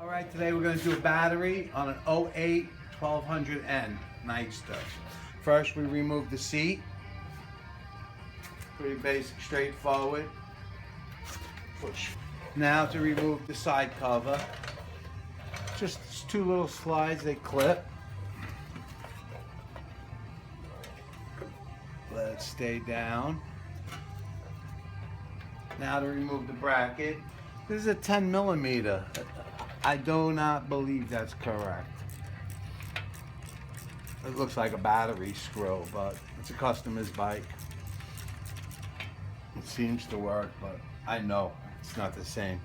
All right, today we're going to do a battery on an 08 1200N Nightster. First, we remove the seat. Pretty basic, straightforward. Push. Now to remove the side cover. Just two little slides, they clip. Let it stay down. Now to remove the bracket. This is a 10 millimeter. I do not believe that's correct. It looks like a battery screw, but it's a customer's bike. It seems to work, but I know it's not the same.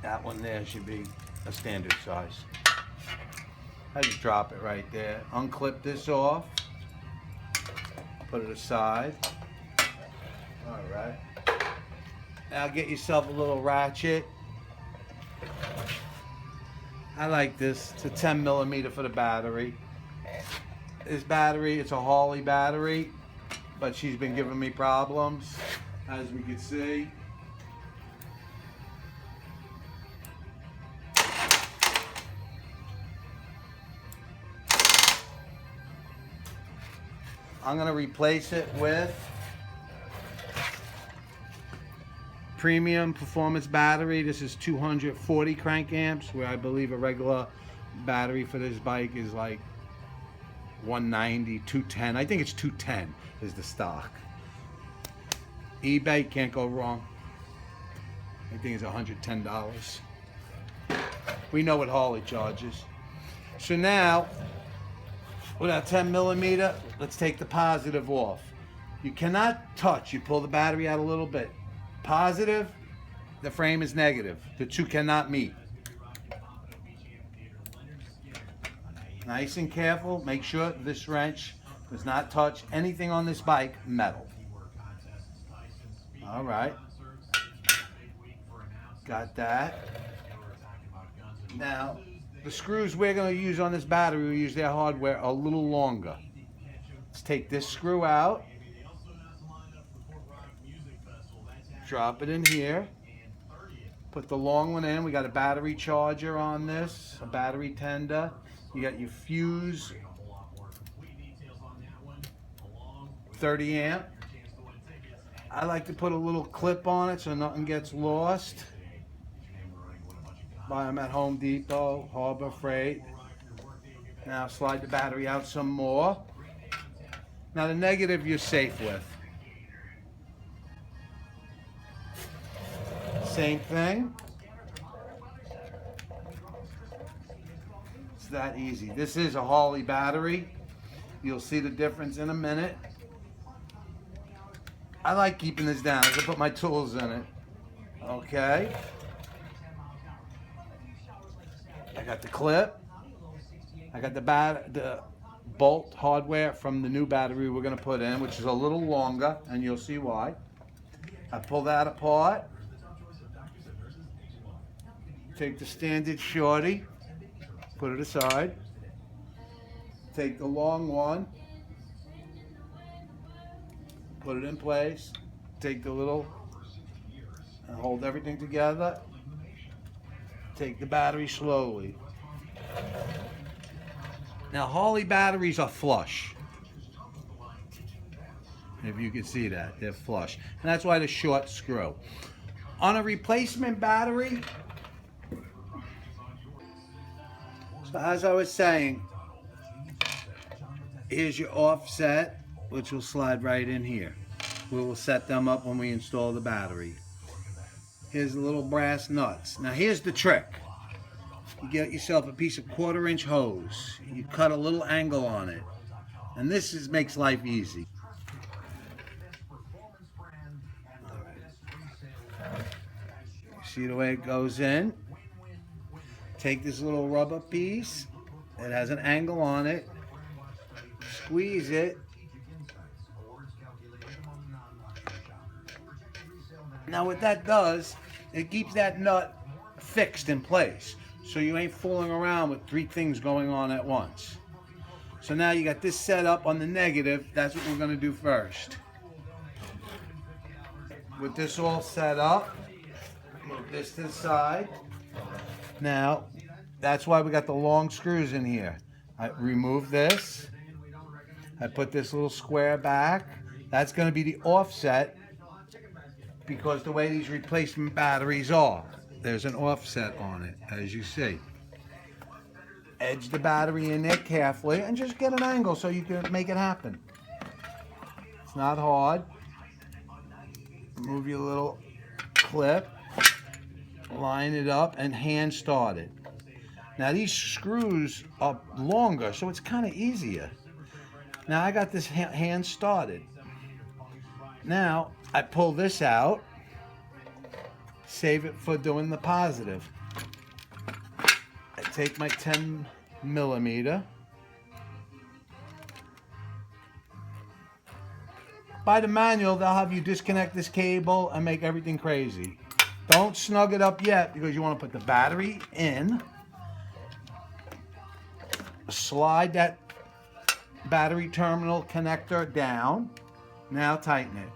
That one there should be a standard size. I just drop it right there. Unclip this off. Put it aside. All right. Now get yourself a little ratchet. I like this. It's a 10 millimeter for the battery. This battery, it's a Harley battery, but she's been giving me problems, as we can see. I'm going to replace it with premium performance battery. This is 240 crank amps, where I believe a regular battery for this bike is like 190, 210. I think it's 210 is the stock. eBay, can't go wrong. I think it's $110. We know what Harley charges. So now, with our 10 millimeter, let's take the positive off. You cannot touch. You pull the battery out a little bit. Positive, the frame is negative. The two cannot meet. Nice and careful. Make sure this wrench does not touch anything on this bike metal. All right. Got that. Now, the screws we're going to use on this battery, we use their hardware a little longer. Let's take this screw out. Drop it in here. Put the long one in. We got a battery charger on this, a battery tender. You got your fuse, 30 amp. I like to put a little clip on it so nothing gets lost. Buy them at Home Depot, Harbor Freight. Now slide the battery out some more. Now the negative you're safe with. Same thing. It's that easy. This is a Harley battery. You'll see the difference in a minute. I like keeping this down. I can put my tools in it. Okay. I got the clip. I got the bolt hardware from the new battery we're going to put in, which is a little longer, and you'll see why. I pull that apart. Take the standard shorty, put it aside. Take the long one, put it in place. Take the little, and hold everything together. Take the battery slowly. Now Harley batteries are flush. If you can see that, they're flush. And that's why the short screw. On a replacement battery, so as I was saying, here's your offset, which will slide right in here. We will set them up when we install the battery. Here's the little brass nuts. Now here's the trick. You get yourself a piece of 1/4 inch hose. You cut a little angle on it. And this makes life easy. See the way it goes in? Take this little rubber piece. It has an angle on it. Squeeze it. Now what that does, it keeps that nut fixed in place. So you ain't fooling around with 3 things going on at once. So now you got this set up on the negative. That's what we're going to do first. With this all set up, move this to the side. Now, that's why we got the long screws in here. I remove this. I put this little square back. That's going to be the offset because the way these replacement batteries are, there's an offset on it, as you see. Edge the battery in there carefully and just get an angle so you can make it happen. It's not hard. Move your little clip, line it up, and hand start it. Now these screws are longer, so it's kind of easier. Now I got this hand started. Now I pull this out, save it for doing the positive. I take my 10 millimeter. By the manual, they'll have you disconnect this cable and make everything crazy. Don't snug it up yet because you want to put the battery in. Slide that battery terminal connector down. Now tighten it.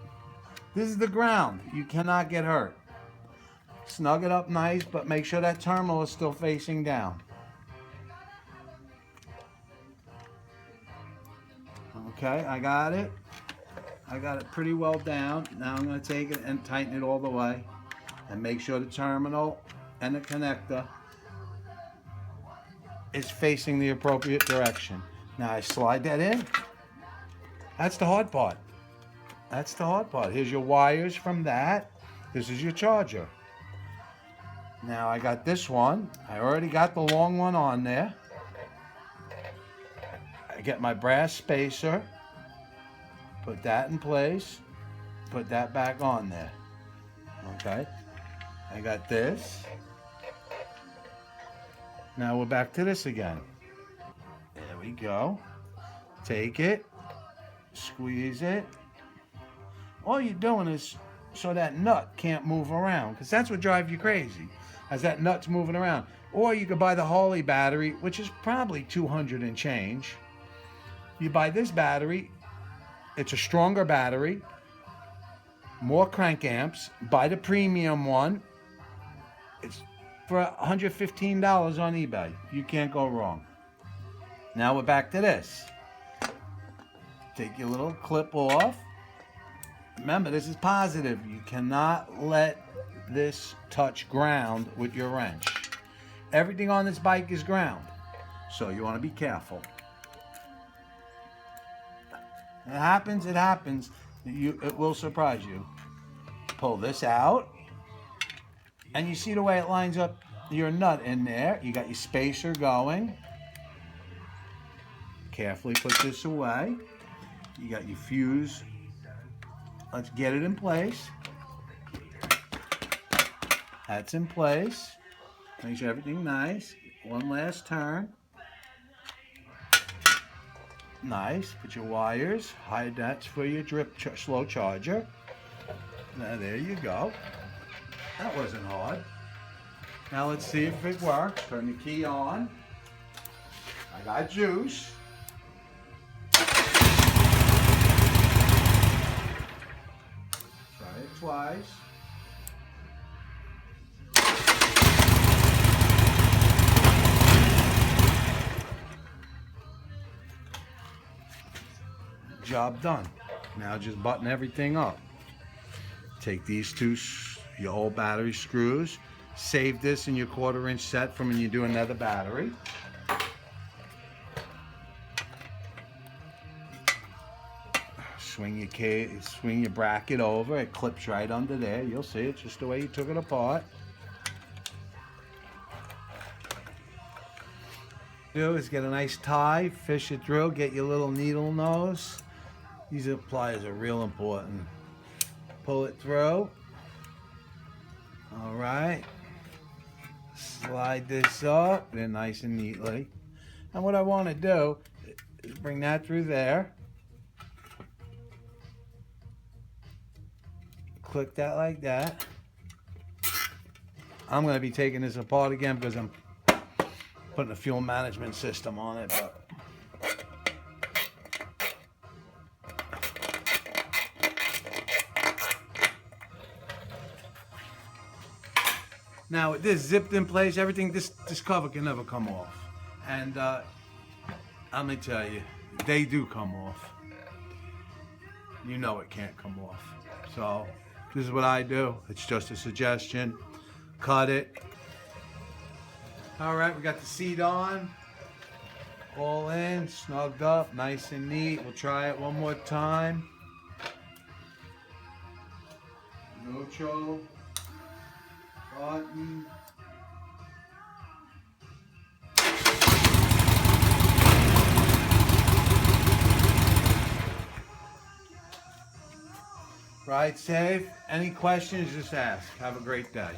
This is the ground. You cannot get hurt. Snug it up nice, but make sure that terminal is still facing down. Okay, I got it. I got it pretty well down. Now I'm going to take it and tighten it all the way and make sure the terminal and the connector is facing the appropriate direction. Now I slide that in. That's the hard part. That's the hard part. Here's your wires from that. This is your charger. Now I got this one. I already got the long one on there. I get my brass spacer. Put that in place. Put that back on there. Okay. I got this. Now we're back to this again. There we go. Take it. Squeeze it. All you're doing is so that nut can't move around, because that's what drives you crazy, as that nut's moving around. Or you could buy the Harley battery, which is probably 200 and change. You buy this battery. It's a stronger battery, more crank amps. Buy the premium one. It's for $115 on eBay. You can't go wrong. Now we're back to this. Take your little clip off. Remember, this is positive. You cannot let this touch ground with your wrench. Everything on this bike is ground, so you want to be careful. It happens, it happens. It will surprise you. Pull this out. And you see the way it lines up your nut in there. You got your spacer going. Carefully put this away. You got your fuse. Let's get it in place. That's in place. Make sure everything's nice. One last turn. Nice. Put your wires. Hide that for your slow charger. Now there you go. That wasn't hard. Now let's see if it works. Turn the key on. I got juice. Try it twice. Job done. Now just button everything up. Take these two, your old battery screws. Save this in your 1/4-inch set from when you do another battery. Swing your bracket over. It clips right under there. You'll see it's just the way you took it apart. Do is get a nice tie, fish it through, get your little needle nose. These pliers are real important. Pull it through. All right. Slide this up, then nice and neatly. And what I want to do is bring that through there. Click that like that. I'm going to be taking this apart again because I'm putting a fuel management system on it, but Now with this zipped in place, everything, this cover can never come off. And let me tell you, they do come off. You know it can't come off. So this is what I do. It's just a suggestion. Cut it. All right, we got the seat on. All in, snugged up, nice and neat. We'll try it one more time. Neutral. Button. Ride safe. Any questions, just ask. Have a great day.